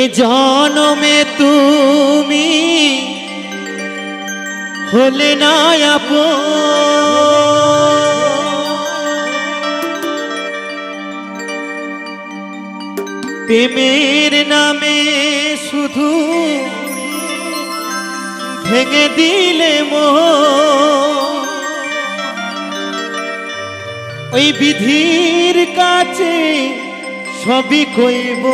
এ জনমে তুমি হলে না আপন, প্রেমের নামে শুধু ভেঙে দিলে মন। ওই বিধির কাছে সবই কইব,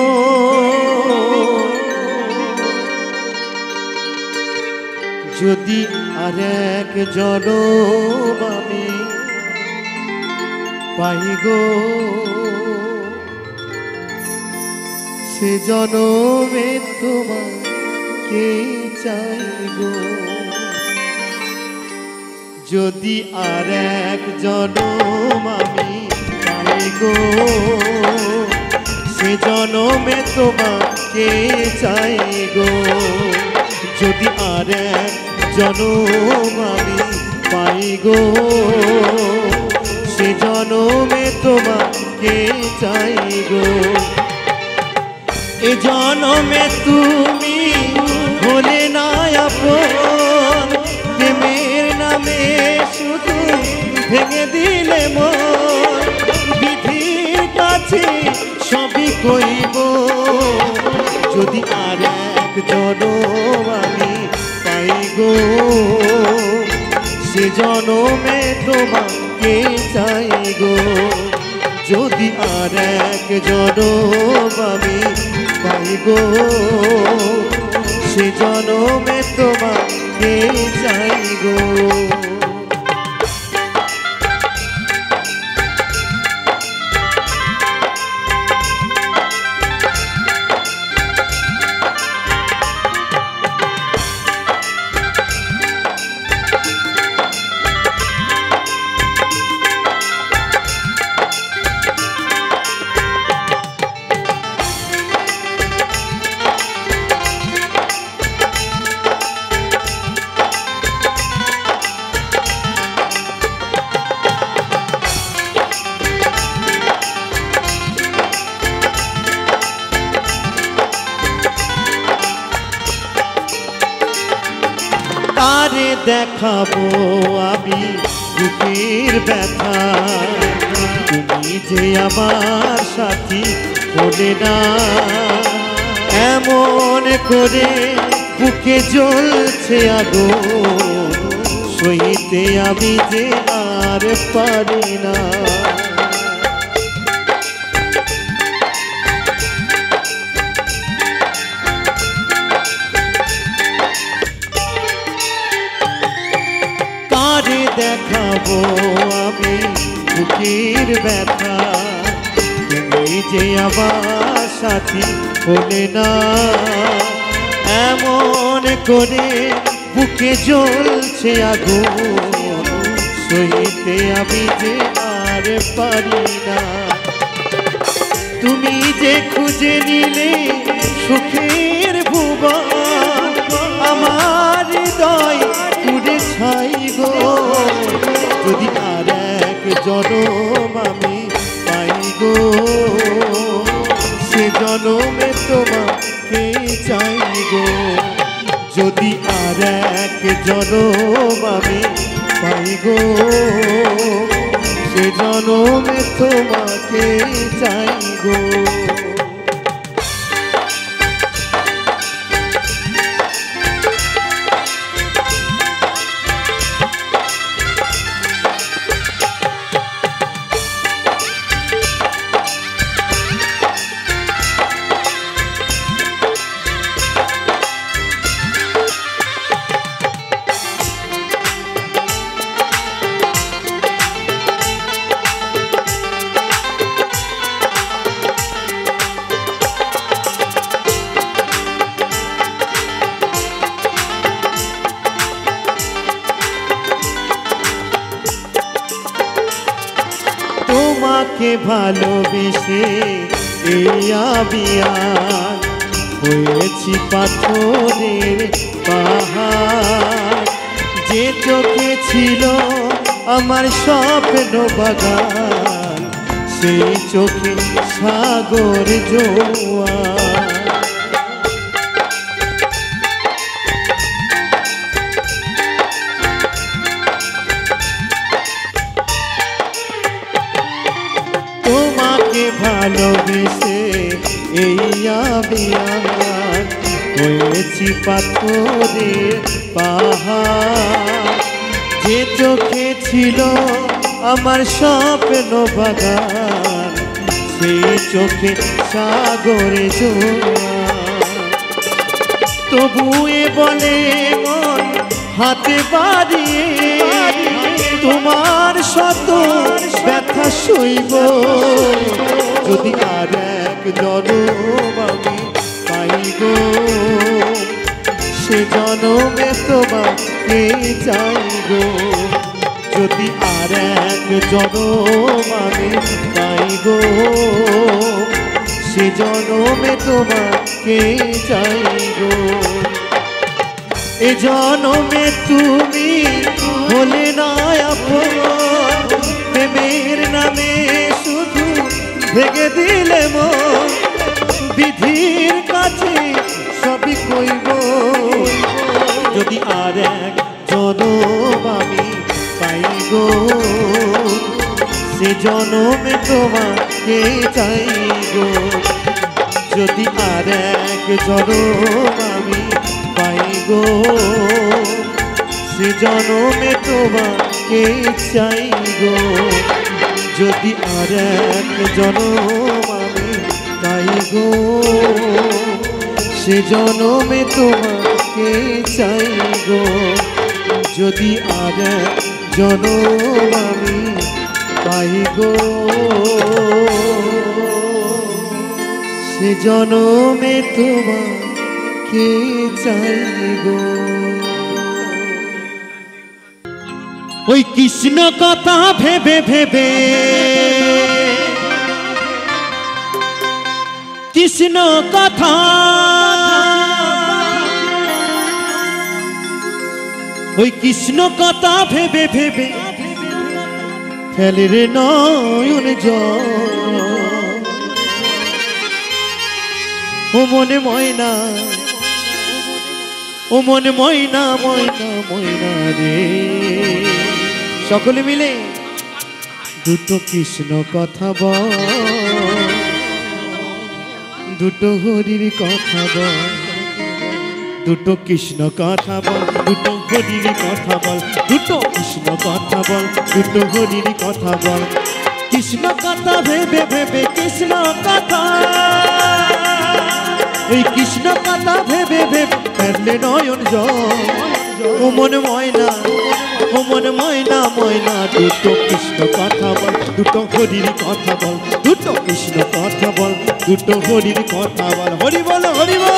যদি আর এক জনম আমি পাই গো, সে জনমে তোমাকে চাইব। যদি আর এক জনম আমি পাই গো, সে জনমে তোমাকে চাই গো। যদি আর এক জনম আমি পাই গো, সে জনমে তোমাকে চাই গো। এ জনমে তুমি হলে না আপন, প্রেমের নামে শুধু ভেঙে দিলে মন। বিধির কাছে সবই কইব, যদি আর এক জনম আমি পাই গো, সে জনমে তোমাকে চাই গো। যদি আর এক জনম আমি পাই গো, সে জনমে তোমাকে চাই গো। তারে দেখাবো আমি বুকের ব্যথা, তুমি যে আমার সাথী হলে না। এমন করে বুকে জ্বলছে আগুন, সইতে আমি যে আর পারি না। দেখাবো আমি বুকের ব্যথা, তুমি যে আমার সাথী হলে না। এমন করে বুকে জ্বলছে আগুন, সইতে আমি যে আর পারি না। তুমি যে খুঁজে নিলে সুখের ভুবন, আমার হৃদয় পুড়ে ছাই গো। যদি আর এক জনম আমি পাই গো, সে জনমে তোমাকে চাই গো। যদি আর এক জনম আমি পাই গো, সে জনমে তোমাকে চাই গো। তোমাকে ভালোবেসে এই আবিয়ার হয়েছি পাথরের পাহাড়। যে চোখে ছিল আমার স্বপ্ন বাগান, সেই চোখে সাগর জোয়ার। আবিয়ার হয়েছি পাথরের পাহাড়। যে চোখে ছিল আমার স্বপ্ন বাগান, সেই চোখে সাগরে জোয়ার। তবুয়ে বলে মন হাতে বাড়িয়ে, তোমার শত ব্যথা সইব যদি আর এক জনম আমি পাইব। সে জনমে তোমাকে চাইব যদি আর এক জনম আমি পাইব। সে জনমে তোমাকে চাইব। এ জনমে তুমি হলে না আপন, প্রেমের নামে শুধু ভেঙে দিলে মন। বিধির কাছে সবই কইব যদি আর এক জনম আমি পাইব। সে জনমে তোমাকে চাইব যদি আর এক জনম আমি পাইব। সে জনমে তোমাকে চাইব যদি আর এক জনম আমি পাইব। সে জনমে তোমাকে চাইব যদি আর এক জনম আমি পাইব। সে জনমে তোমাকে চাইব। ওই কৃষ্ণ কথা ভেবে ভেবে, কৃষ্ণ কথা, ওই কৃষ্ণ কথা ভেবে ভেবে ফেলে রে নয়ন জল। ও মনে ময়না, ও মনে ময়না ময়না ময়না রে। সকলে মিলে দুটো কৃষ্ণ কথা বল, দুটো হরির কথা বল। দুটো কৃষ্ণ কথা বল, দুটো হরির কথা বল। দুটো কৃষ্ণ কথা বল, দুটো হরির কথা বল। কৃষ্ণ কথা ভেবে ভেবে কৃষ্ণ কথা, এই কৃষ্ণ কথা ভেবে ভেবে ফেললে নয়ন জল। ও মন ময়না, ও মন ময়না ময়না। দুটো কৃষ্ণ কথা বল, দুটো হরির কথা বল। দুটো কৃষ্ণ কথা বল, দুটো হরির কথা বল। হরি বল, হরি বল।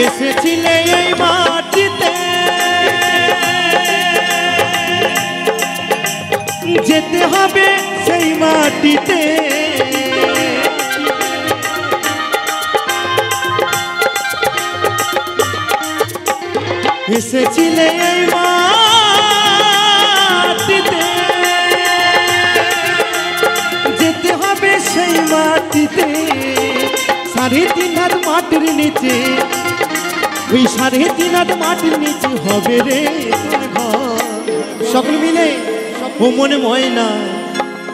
এসেছিলে এই মাটিতে, যেতে হবে সেই মাটিতে। এসেছিলে এই মাটিতে, যেতে হবে সেই মাটিতে। 3.5 হাত মাটির নিচে, ওই 3.5 হাত মাটির নিচে হবে রে তোর ঘর। সকল মিলে ও মনে ময়না,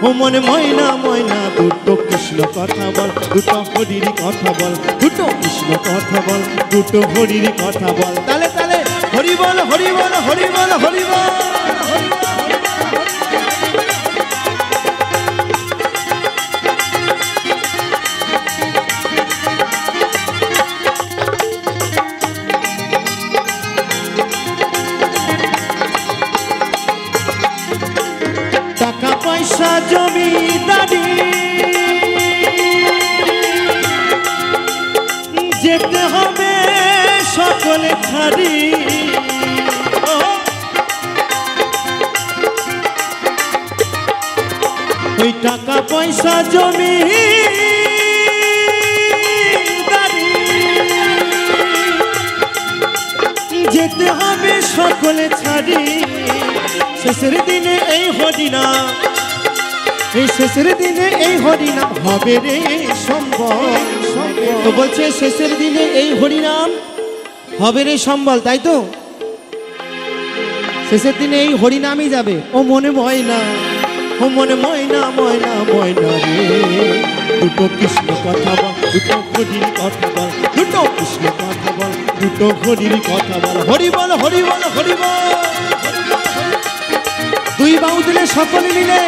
ও মনে ময়না ময়না। দুটো কৃষ্ণ কথা বল, দুটো হরির কথা বল। দুটো কৃষ্ণ কথা বল, দুটো হরির কথা বল। তালে তালে হরি বল, হরি বল, হরি বল, হরি বল। টাকা পয়সা জমিদারি যেতে হবে সকলে ছাড়ি। ওই টাকা পয়সা জমিদারি যেতে হবে সকলে ছাড়ি শেষের দিনে এই হরিনাম, এই শেষের দিনে এই হরিনাম হবে রে সম্বল। তো বলছে শেষের দিনে এই হরিনাম হবে রে সম্বল, তাই তো? শেষের দিনে এই হরিনামই যাবে। ও মনে ময়না, ও মনে ময়না ময়না ময়না রে, দুটো কৃষ্ণ কথা বল, দুটো হরির কথা বল, দুটো কৃষ্ণ কথা বল, দুটো হরির কথা বল। হরি বল হরি বল হরি বল। দুই বাউ দিলে সকলে মিলে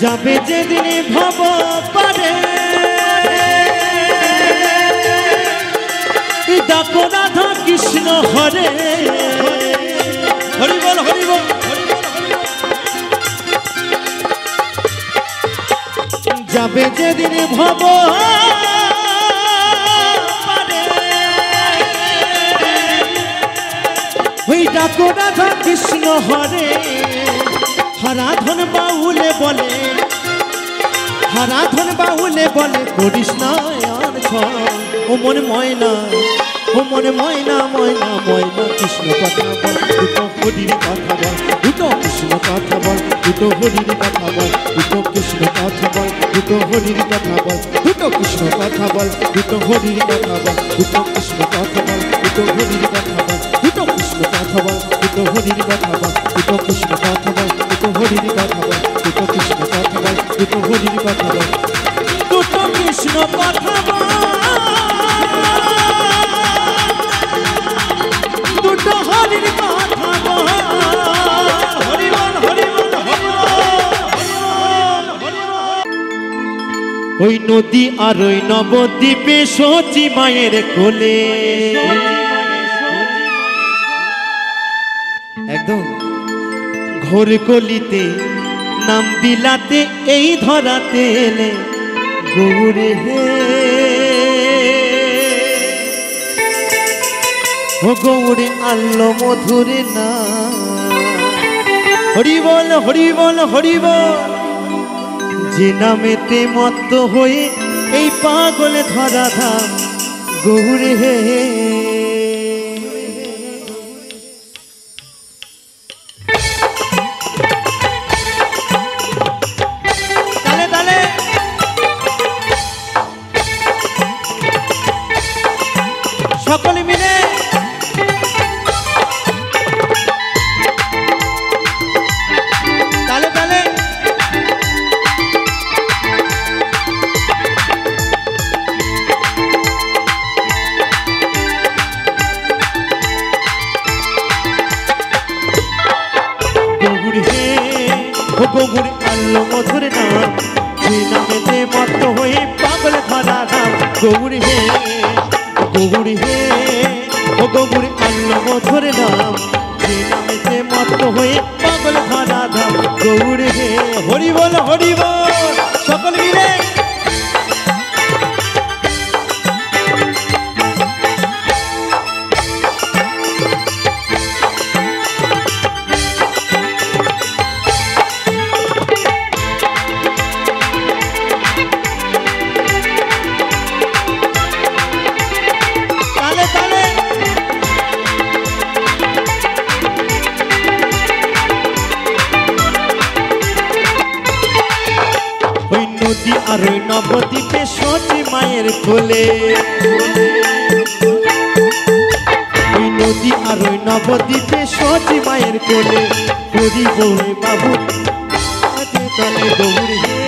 যাবে যেদিনে ভব পারে, ডাকো রাধা কৃষ্ণ হরে, হরি বল হরি বল। যাবে যেদিনে ভব পারে, ওই ডাকো রাধা কৃষ্ণ হরে। হারাধন বাউলে বলে, হারাধন বাউলে বলে করিস না আর ছল। ও মনে ময়না, ও মনে ময়না ময়না ময়না, কৃষ্ণ কথা বল, দুটো হরির কথা বল, দুটো কৃষ্ণ কথা বল, দুটো হরির কথা বল, দুটো কৃষ্ণ কথা বল, দুটো হরির কথা বল, দুটো কৃষ্ণ কথা বল, দুটো হরির কথা বল, দুটো কৃষ্ণ কথা বল, দুটো হরির কথা বল, দুটো কৃষ্ণ কথা বল, দুটো হরির কথা বল, দুটো কৃষ্ণ কথা বল, দুটো হরির কথা বল, দুটো কৃষ্ণ কথা বল, দুটো হরির কথা বল, দুটো কৃষ্ণ কথা বল, দুটো হরির কথা বল। হরি বল হরি বল হরি বল। ওই নদী আর ওই নবদ্বীপে সচি মায়ের কোলে, একদম ঘোর কলিতে নাম বিলাতে এই ধরাতে এলে গৌরে হে, ও গৌরে আল্লো মধুরে না। হরি বল হরি বল হরি বল। যে নামেতে মত্ত হয়ে এই পাগলে ধরা ধাম গৌরে হে। সকলে মিলে তালে তালে গৌরী হে, ও গৌরী আল্লো মধুর নাম, যে নামেতে মত্ত হয়ে পাগল ধরা ধাম গৌরী হে, গৌরী হে, ও গৌরী আল্লো মধুর নাম, যে নামেতে মত্ত হয়ে পাগল ধরা ধাম গৌরী হে। হরি বল হরি বল। সকল মিলে আর ওই নবদ্বীপে সচি মায়ের কোলে, ওই নদী আর ওই নবদ্বীপে সচি মায়ের কোলে, হরি বলে বাবু তলে গৌরী হে,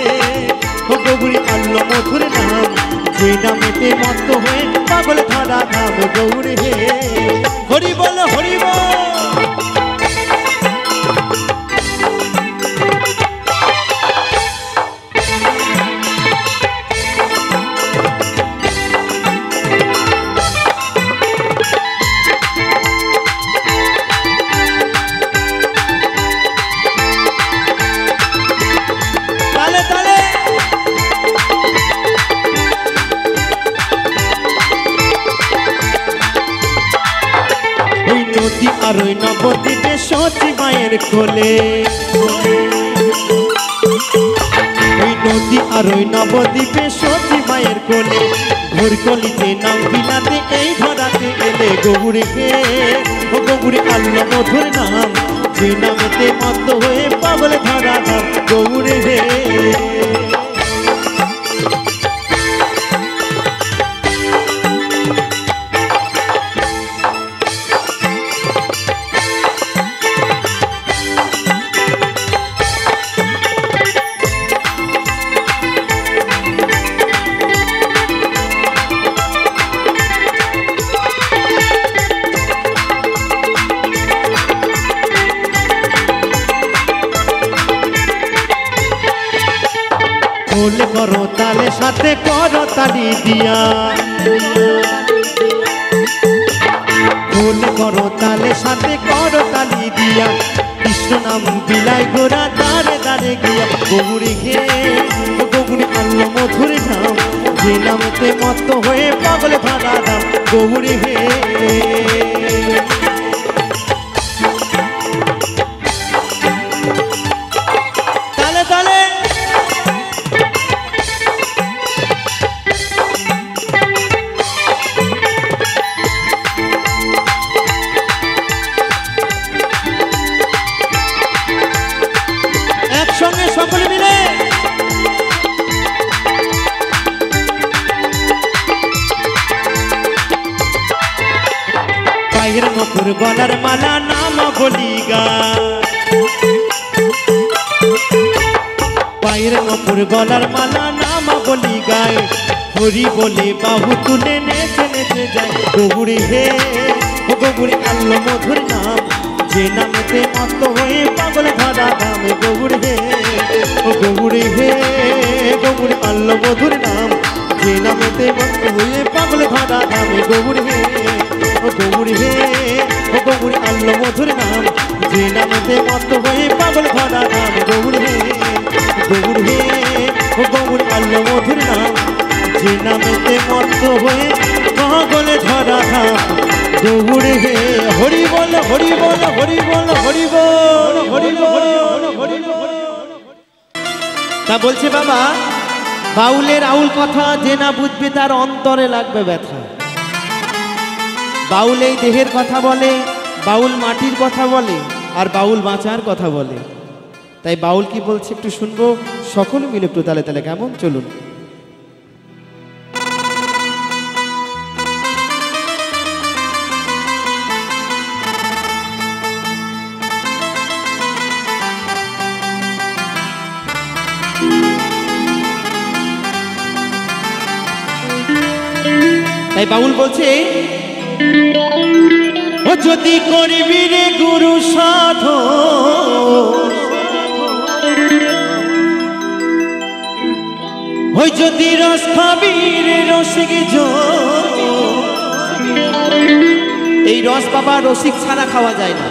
ও গৌরী আল্লো মধুর নাম, যে নামেতে মত্ত হয়ে পাগল ধরা ধাম গৌরী হে। হরি বল হরি বল। আর ওই নবদ্বীপে সতী মায়ের কোলে ওই নদী আর ওই নবদ্বীপে সতী মায়ের কোলে ঘোর কলিতে নাম বিলাতে এই ধরাতে এলে গৌরী হে ও গৌরী আল্লাহ মধুর নাম যে নামেতে মত্ত হয়ে পাগল ধরা নাম গৌরী হে ভুল করো তালে সাথে করো তালি দিয়া ভুল করো তালে সাথে করো তালি দিয়া কৃষ্ণ নাম বিলাই গোরা দাঁড়ে দাঁড়ে গিয়া গৌরী হে গৌরী আল্লাহ মধুর নাম যে নামতে মত্ত হয়ে পাগল ভাড়া নাম গৌরী হে একসঙ্গে সকলে মিলে পায়ের নপুর গলার মালা নাম বলি গা পায়ের নপুর গলার মালা নাম বলি গায় হরি বলে বাহু তুলে নেচে নেচে যায় গৌরী হে ও গৌরী আল্লাহ মধুর নাম যে নামেতে মত্ত হয়ে পাগল ধরা নাম গৌরী হে ও গৌরী হে গৌরী আল্লাহ মধুর নাম যে নামেতে মত্ত হয়ে পাগল ধরা নাম গৌরী হে ও গৌরী হে ও গৌরী আল্লাহ মধুর নাম যে নামেতে মত্ত হয়ে পাগল ধরা নাম গৌরী হে গৌরী হে ও গৌরী আল্লাহ মধুর নাম যে নামেতে মত্ত হয়ে পাগল ধরা নাম গৌরী হে হরি বল হরি বল হরি বল হরি বল হরি বল হরি বল। তা বলছে বাবা বাউলের আউল কথা যে না বুঝবে তার অন্তরে লাগবে ব্যথা বাউল এই দেহের কথা বলে বাউল মাটির কথা বলে আর বাউল বাঁচার কথা বলে তাই বাউল কি বলছে একটু শুনবো সকলে মিলে একটু তালে তালে কেমন চলুন তাই বাউল বলছে ও যদি করবি রে গুরু সাধন ওই যদি রস খাবি রে রসিক এই রস বাবা রসিক ছাড়া খাওয়া যায় না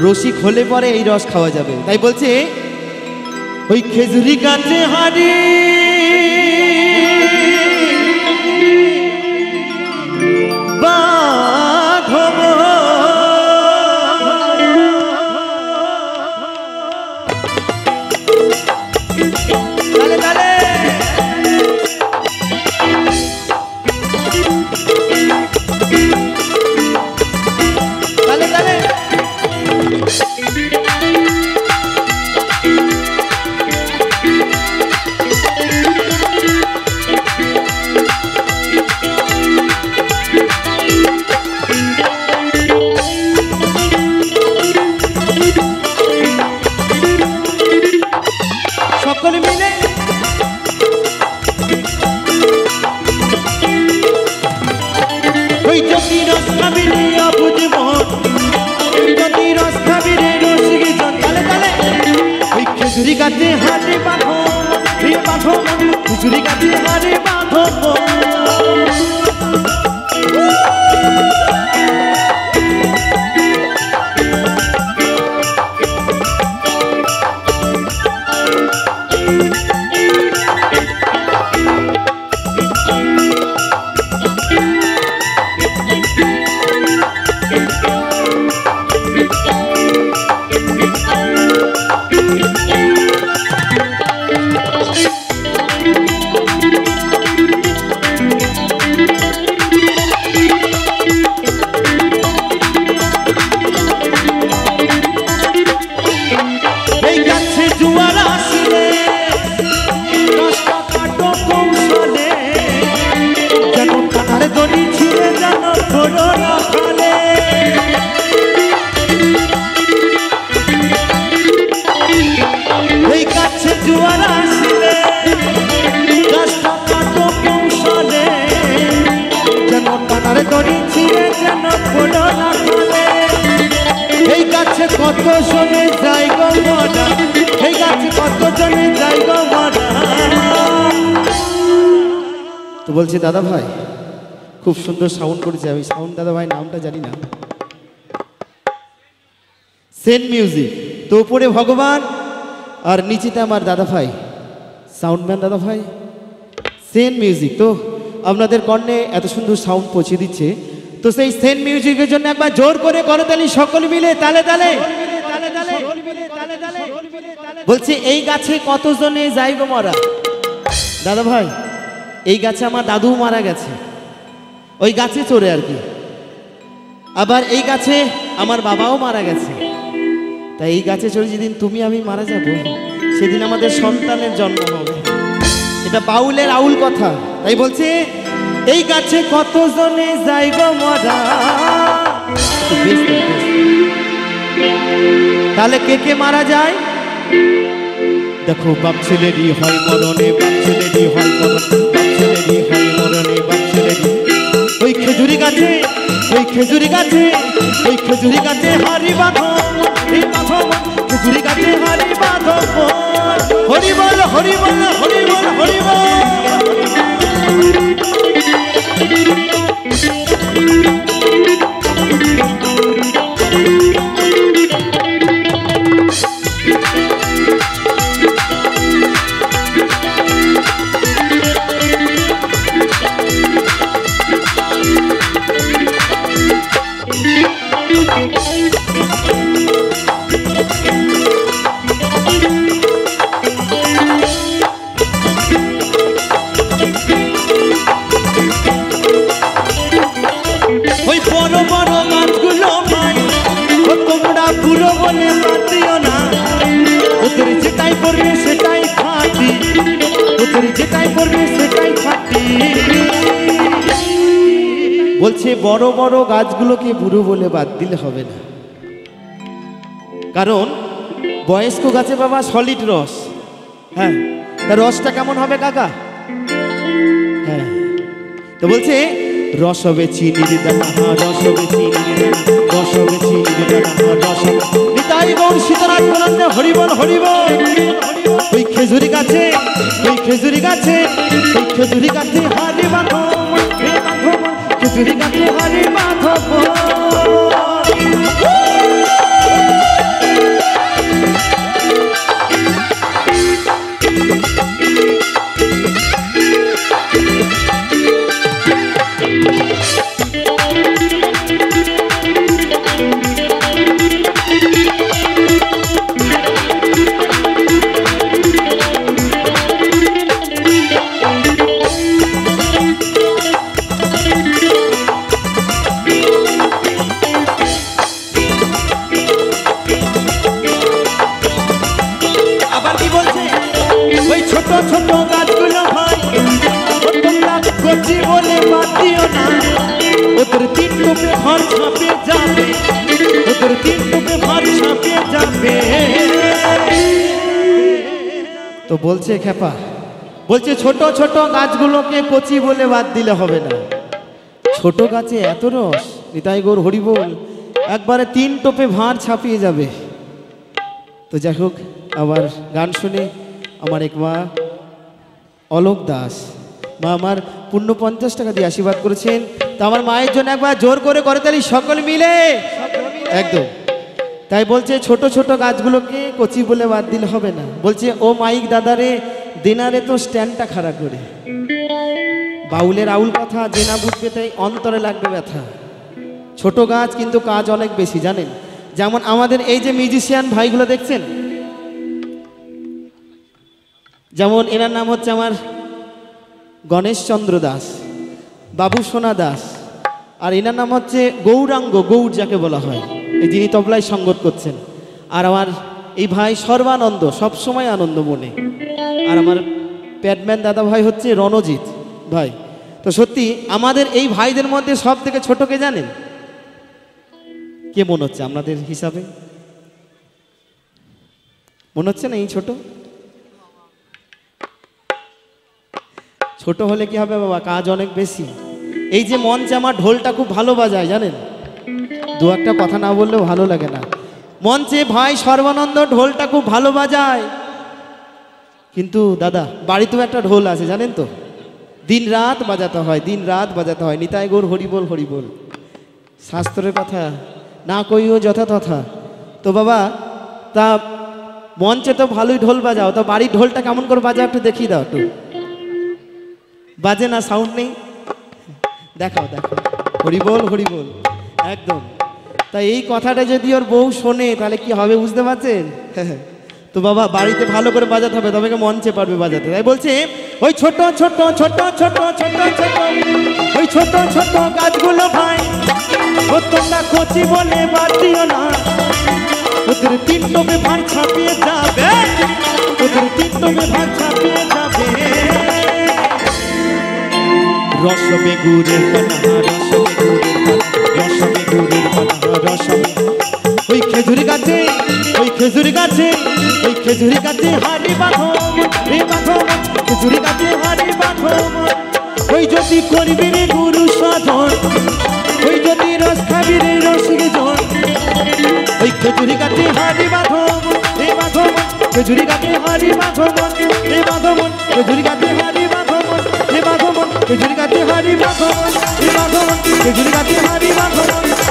রসিক হলে পরে এই রস খাওয়া যাবে তাই বলছে ওই খেজুরি গাছে হারি বাঁধব তালে তালে তালে তালে সকলে মিলে ওই যদি রস খাবি রে অবুঝ মন যদি রস খাবি রে রসিক জন তালে তালে ওই খেজুরি গাছে হাতে বাঁধো খেজুরি গাছে হাতে বাঁধো কত জনে যাই গো মরা, এই গাছে কত জনে যাই গো মরা। তো বলছি দাদা ভাই খুব সুন্দর সাউন্ড করেছে, আমি সাউন্ড দাদা ভাই নামটা জানি না, সেন্ট মিউজিক। তো উপরে ভগবান আর নিচেতে আমার দাদা ভাই সাউন্ডম্যান দাদা ভাই, সেন্ট মিউজিক। তো আপনাদের কর্ণে এত সুন্দর সাউন্ড পৌঁছে দিচ্ছে। তো সেই সেন্ট মিউজিকের জন্য একবার জোর করে করতালি সকল মিলে তালে তালে। বলছি এই গাছে কতজনে যাই গো মরা। দাদা ভাই এই গাছে আমার দাদু মারা গেছে, ওই গাছে চড়ে আর কি। আবার এই গাছে আমার বাবাও মারা গেছে। তাই এই গাছে চড়ে যেদিন তুমি আমি মারা যাব সেদিন আমাদের সন্তানের জন্ম হবে। এটা বাউলের আউল কথা। তাই বলছে এই গাছে কতজনে যাই গো মরা। তাহলে কে কে মারা যায়? দেখো বাপ ছেলেরই হয় মরণে, বাপ ছেলেরই হয় মরণে, বাপ ছেলেরই হয় মরণে, বাপ ছেলেরই। ওই খেজুরি গাছে, ওই খেজুরি গাছে, ওই খেজুরি গাছে হারি বাঁধো, এই বাঁধো খেজুরি গাছে হারি বাঁধো। হরি বল হরি বল হরি বল হরি বল। বলছে বড় বড় গাছগুলোকে বুড়ো বলে বাদ দিলে হবে না, কারণ বয়স্ক গাছে বাবা সলিড রস। হ্যাঁ, তার রসটা কেমন হবে কাকা? হ্যাঁ, তো বলছে রস হবে চিনির দানা, রস হবে চিনির দানা, রস হবে চিনির দানা, রস হবে। নিতাই গৌর সীতারাম বলন্দে হরি বল হরি বল। ওই খেজুরি গাছে, ওই খেজুরি গাছে, ওই খেজুরি গাছে হারি বাঁধো, খেজুরি গাছে হারি বাঁধো। তো বলছে খেপা, বলছে ছোট ছোট গাছগুলোকে কচি বলে বাদ দিলে হবে না। ছোট গাছে এত রস, নিতাই গৌর হরি বল, একবারে 3 টোপে ভাঁড় ছাপিয়ে যাবে। তো যাই হোক, আবার গান শুনে আমার এক মা অলোক দাস, মা আমার পূর্ণ 50 টাকা দিয়ে আশীর্বাদ করেছেন। তো আমার মায়ের জন্য একবার জোর করে করতালি সকল মিলে একদম। তাই বলছে ছোট ছোট গাছগুলোকে কচি বলে বাদ দিলে হবে না। বলছে ও মাইক দাদারে দিনারে তো স্ট্যান্ডটা খারাপ করে। বাউলের আউল কথা যে না বুঝবে তাই অন্তরে লাগবে ব্যথা। ছোট গাছ কিন্তু কাজ অনেক বেশি জানেন। যেমন আমাদের এই যে মিউজিশিয়ান ভাইগুলো দেখছেন, যেমন এনার নাম হচ্ছে আমার গণেশ চন্দ্র দাস, বাবু সোনা দাস, আর এনার নাম হচ্ছে গৌরাঙ্গ, গৌর যাকে বলা হয়, এই যিনি তবলায় সঙ্গত করছেন। আর আমার এই ভাই সর্বানন্দ, সবসময় আনন্দ মনে। আর আমার প্যাডম্যান দাদা ভাই হচ্ছে রণজিৎ ভাই। তো সত্যি আমাদের এই ভাইদের মধ্যে সব থেকে ছোট কে জানেন? কে মনে হচ্ছে আপনাদের হিসাবে? মনে হচ্ছে না এই ছোট? ছোট হলে কি হবে বাবা, কাজ অনেক বেশি। এই যে মঞ্চে আমার ঢোলটা খুব ভালো বাজায় জানেন, দু একটা কথা না বললেও ভালো লাগে না। মঞ্চে ভাই সর্বানন্দ ঢোলটা খুব ভালো বাজায়, কিন্তু দাদা বাড়িতেও একটা ঢোল আছে জানেন তো, দিন রাত বাজাতে হয়, দিন রাত বাজাতে হয়। নিতাই গৌর হরিবোল হরিবোল, শাস্ত্রের কথা না কইও যথা তথা। তো বাবা তা মঞ্চে তো ভালোই ঢোল বাজাও, তো বাড়ির ঢোলটা কেমন করে বাজাও একটু দেখিয়ে দাও, একটু বাজে না, সাউন্ড নেই, দেখাও দেখাও, হরিবোল হরিবোল একদম। তাই এই কথাটা যদি ওর বউ শোনে তাহলে কি হবে বুঝতে পারছেন? তো বাবা বাড়িতে ভালো করে বাজাতে হবে, তবে মঞ্চে পারবে বাজাতে। তাই বলছে ওই ছোট ছোট ছোট ছোট ছোট ছোট ওই ছোট ছোট গাছগুলো ভাই, ও তোমরা কচি বলে বাদ দিও না, ওদের তিন টবে ভাগ ছাপিয়ে যাবে, ওদের তিন টবে ভাগ ছাপিয়ে যাবে। রসমে গুড়ের পানা, রসমে গুড়ের পানা, রসমে গুড়ের পানা, রসমে ওই খেজুর গাছে, ওই খেজুর গাছে, ওই খেজুর গাছে হাড়ি বাঁধো রে বাঁধো, খেজুর গাছে হাড়ি বাঁধো। ওই যদি করবি রে গুরু সাধন, ওই যদি রস খাবি রে রসিক জন, ওই খেজুর গাছে হাড়ি বাঁধো রে বাঁধো, খেজুর গাছে হাড়ি বাঁধো রে বাঁধো, খেজুর গাছে হাড়ি বাঁধো রে বাঁধো, খেজুর গাছে হাড়ি বাঁধো রে বাঁধো, খেজুর গাছে হাড়ি বাঁধো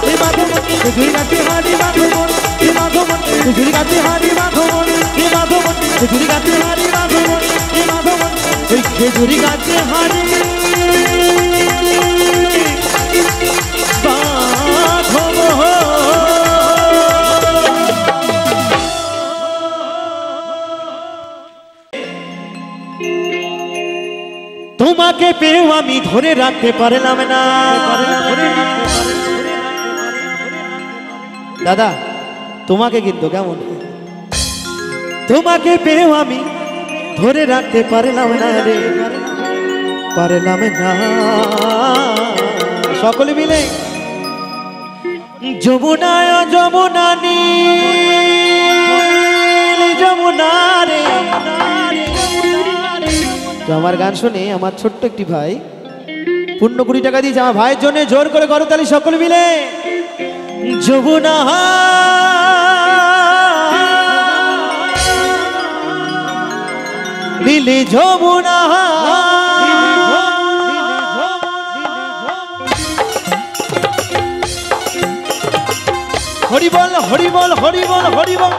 রে বাঁধো, খেজুর গাছে হাড়ি বাঁধো রে বাঁধো, খেজুর গাছে হাড়ি বাঁধো রে বাঁধো, খেজুর গাছে হাড়ি বাঁধো রে বাঁধো, ওই খেজুর গাছে হাড়ি তোমাকে পেয়েও আমি ধরে রাখতে পারলাম না। দাদা তোমাকে কিন্তু কেমন, তোমাকে পেয়েও আমি ধরে রাখতে পারলাম না রে, পারলাম না। সকলে মিলে যমুনায় যমুনা নীল যমুনা রে। তো আমার গান শুনে আমার ছোট্ট একটি ভাই 15-20 টাকা দিয়েছে আমার ভাইয়ের জন্য, জোর করে করতালি সকলে মিলে। যমুনা নীলে যমুনা, হরিবল হরিবল হরিবল হরিবল।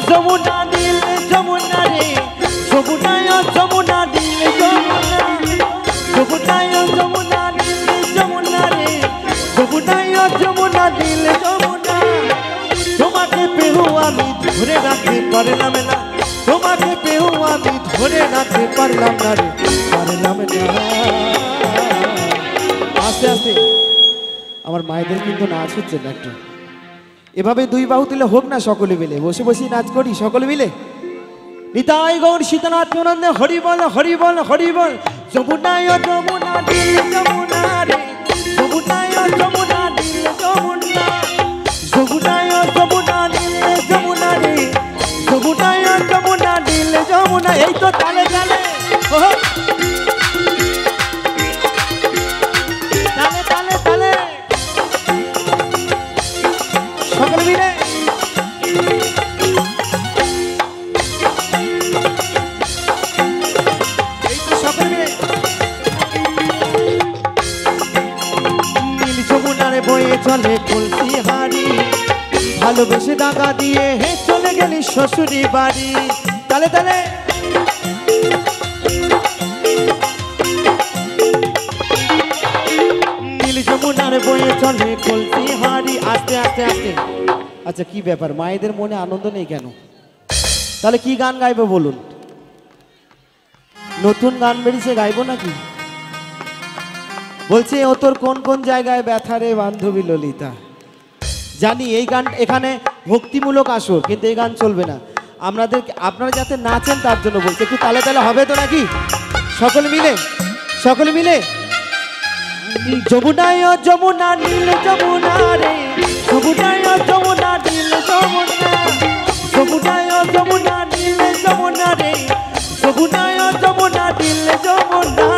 যমুনা নীল যমুনা রে, যমুনায় যমুনা নীল যমুনা, যমুনায় যমুনা নীল যমুনা রে, যমুনায় যমুনা নীল যমুনা। তোমাকে পেয়েও আমি ধরে রাখতে পারলাম না, তোমাকে পেয়েও আমি ধরে রাখতে পারলাম না রে, পারলাম না। আস্তে আস্তে আমার মায়েদের কিন্তু নাচ হচ্ছে না একটু, এভাবে দুই বাহু তুলে হোক না, সকলে মিলে বসে বসে নাচ করি সকলে মিলে। নিতাই গৌর শীতনাথ নন্দে হরিবল হরিবল হরিবল। যমুনায় যমুনা নীল যমুনা রে, যমুনায় যমুনা নীল যমুনা, যমুনায় যমুনা নীল যমুনা রে, যমুনায় যমুনা নীল যমুনা। এই তো তালে তালে তালে তালে তালে সকলে মিলে। নীল যমুনারে বয়ে চলে কলসি হাড়ি, ভালোবেসে দাগা দিয়ে হে চলে গেলি শ্বশুরি বাড়ি। তালে তালে নীল যমুনারে বয়ে চলে কলসি হাড়ি। আস্তে আস্তে আস্তে, আচ্ছা কি ব্যাপার মায়েদের মনে আনন্দ নেই কেন? তাহলে কি গান গাইবো বলুন? নতুন গান বেরিয়েছে গাইবো নাকি? বলছে ও তোর কোন কোন জায়গায় ব্যথা রে বান্ধবী ললিতা। জানি এই গান এখানে ভক্তিমূলক আসর, কিন্তু এই গান চলবে না। আপনারা যাতে নাচেন তার জন্য বলছি, একটু তালে তালে হবে তো নাকি? সকলে মিলে, সকলে মিলে। যমুনায় যমুনা নীল যমুনা রে, যমুনায় যমুনা নীল যমুনা, যমুনায় যমুনা নীল যমুনা রে, যমুনায় যমুনা নীল যমুনা।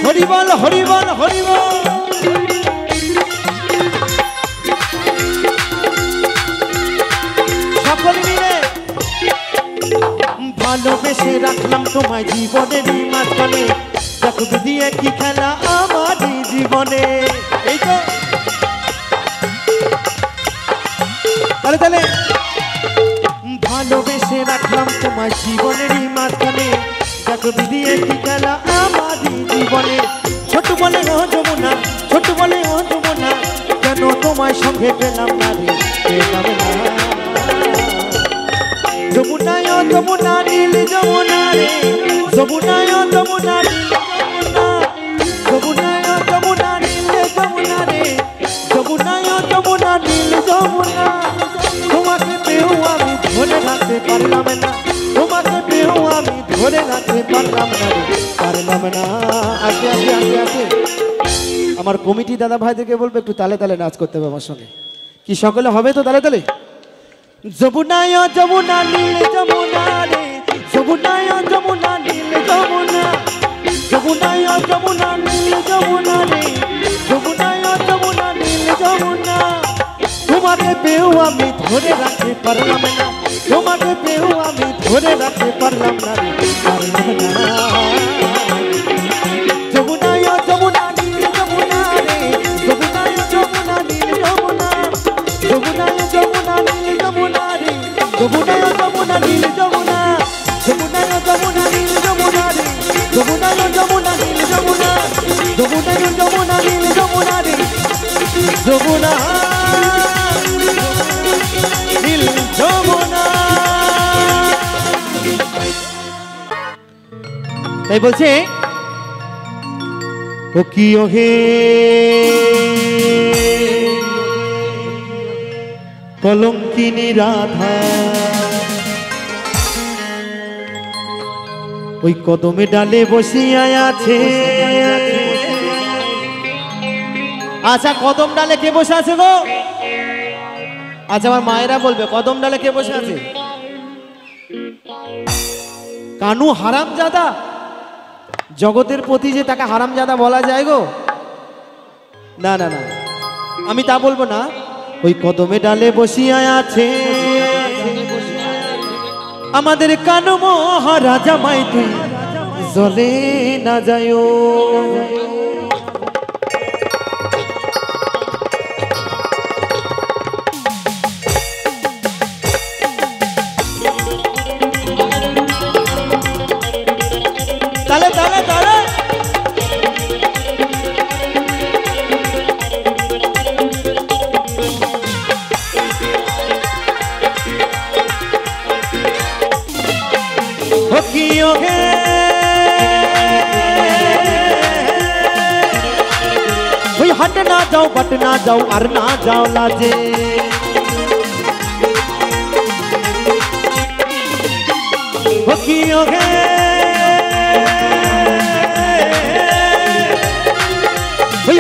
হরি বল হরি বল হরি বল। সকলে মিলে। ভালোবেসে রাখলাম তোমায় জীবনের মাঝখানে, দেখো দিয়ে কি খেলা আমার জীবনে। এই তো তাহলে তাহলে ভালোবেসে রাখলাম তোমায় জীবনের মাঝখানে, দেখো দিয়ে কি খেলা আমার জীবনে। ছোট বলে ও যমুনা, ছোট বলে ও যমুনা, কেন তোমায় সঙ্গে পেলাম না রে, পেলাম না। যমুনায় যমুনা নীল যমুনা রে, যমুনায় যমুনা নীল যমুনা, যমুনায় যমুনা নীল যমুনা রে, যমুনায় যমুনা নীল যমুনা। তোমাকে পেয়েও আমি ধরে রাখতে পারলাম না, তোমাকে পেয়েও আমি ধরে রাখতে পারলাম না রে, পারলাম না। আগে আগে আগে আগে আমার কমিটি দাদা ভাইদেরকে বলবো একটু তালে তালে নাচ করতে হবে আমার সঙ্গে। কি সকলে হবে তো তালে তালে? যমুনায় যমুনা নীল যমুনা রে, যমুনায় যমুনা নীল যমুনা, যমুনায় যমুনা নীল যমুনা রে, যমুনায় যমুনা নীল যমুনা। তোমাকে পেয়েও আমি ধরে রাখতে পারলাম না, তোমাকে পেয়েও আমি ধরে রাখতে পারলাম না রে, পারলাম না। যমুনায় যমুনা নীল যমুনা রে, যমুনায় যমুনা নীল যমুনা, যমুনায় যমুনা নীল যমুনা রে, যমুনায় যমুনা নীল যমুনা, যমুনায় যমুনা নীল যমুনা রে, যমুনায় যমুনা নীল যমুনা, যমুনায় যমুনা নীল যমুনা রে, যমুনা নীল যমুনা। তাই বলছে ও কি ওহে কলঙ্কিনী রাধা, ওই কদমে ডালে বসিয়া আছে। আচ্ছা কদম ডালে কে বসে আছে গো? আচ্ছা আমার মায়েরা বলবে কদম ডালে কে বসে আছে? কানু হারামজাদা। জগতের প্রতি যে তাকে হারামজাদা বলা যায় গো? না না না, আমি তা বলবো না। ওই কদমে ডালে বসিয়া আছে আমাদের কানু মহারাজা, মাই তুই জলে না যায়। তালে তালে তালে ওই हट ना जाओ बट ना जाओ और ना जाओ लाजे।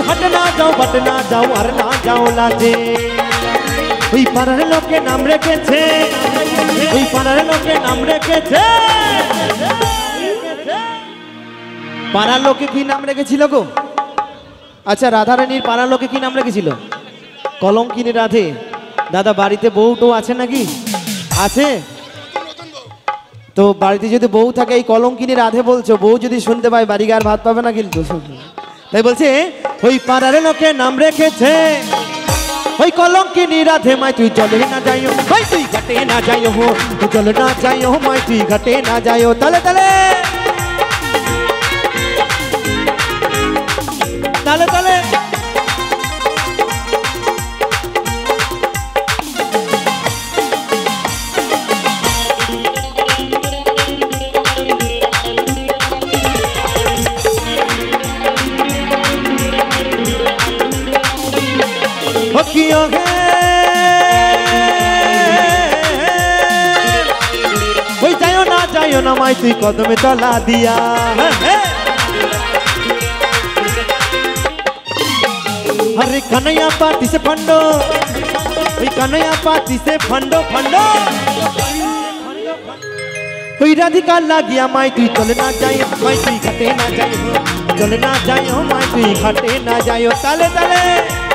हट ना जाओ बट ना जाओ और ना जाओ लाजे। ওই পাড়ার লোকে নাম রেখেছে, ওই পাড়ার লোকে নাম রেখেছে। পাড়ার লোকে কি নাম রেখেছিল গো? আচ্ছা রাধারানীর পাড়ার লোকে কি নাম রেখেছিল? কলঙ্কিনী রাধে। দাদা বাড়িতে বউ তো আছে নাকি? আছে তো বাড়িতে যদি বউ থাকে এই কলঙ্কিনী রাধে বলছো, বউ যদি শুনতে পায় বাড়ি আর ভাত পাবে না কিন্তু। তাই বলছে ওই পাড়ার লোকে নাম রেখেছে ওই কলঙ্কিনী রাধে, মাই তুই জলে না যাইও, মাই তুই ঘাটে না যাইও, হো জল না যাইও, মাই তুই ঘাটে না যাইও। তালে তালে তালে তালে जाइयो ना माई तुई कदमे तला दिया अरे कन्हैया पाती से फंडो कन्हैया पाती से फंडो फंडो राधिका लागिया माई तुई चले ना जाइयो माई तुई घाटे ना जाइयो चले ना जाइयो माई तुई घाटे ना जाइयो ताले ताले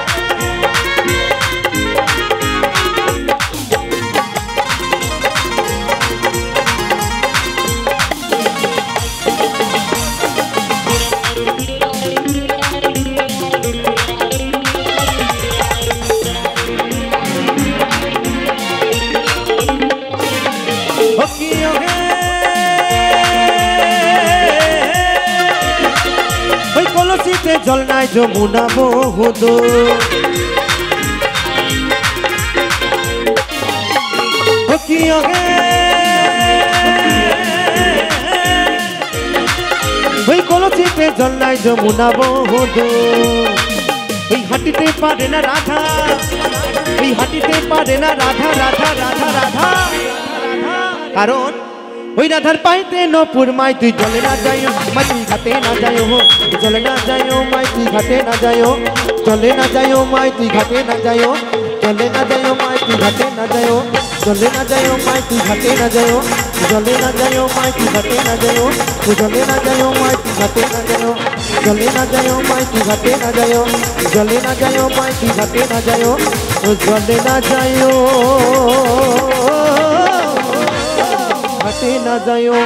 जल नाई যমুনা বহুদো ওই কলসিতে জল নাই যমুনা বহুদো ওই হাঁটিতে পারে না রাধা ওই হাঁটিতে পারে না রাধা রাধা রাধা রাধা কারণ ওই রাধার পাইতে নপুর মাই তুই জলে না যাইও মাই তুই ঘাটে না যাইও জলে না যাইও মাই তুই ঘাটে না যাইও চলে না যাইও মাই তুই ঘাটে না যাইও চলে না যাইও মাই তুই ঘাটে না যাইও চলে না যাইও মাই তুই ঘাটে না যাইও জলে না যাইও মাই তুই ঘাটে না যাইও জলে না যাইও মাই তুই ঘাটে না যাইও জলে না যাইও মাই তুই ঘাটে না যাইও জলে না যাইও মাই তুই ঘাটে না যাইও জলে না যাইও ঘাটে না যাইও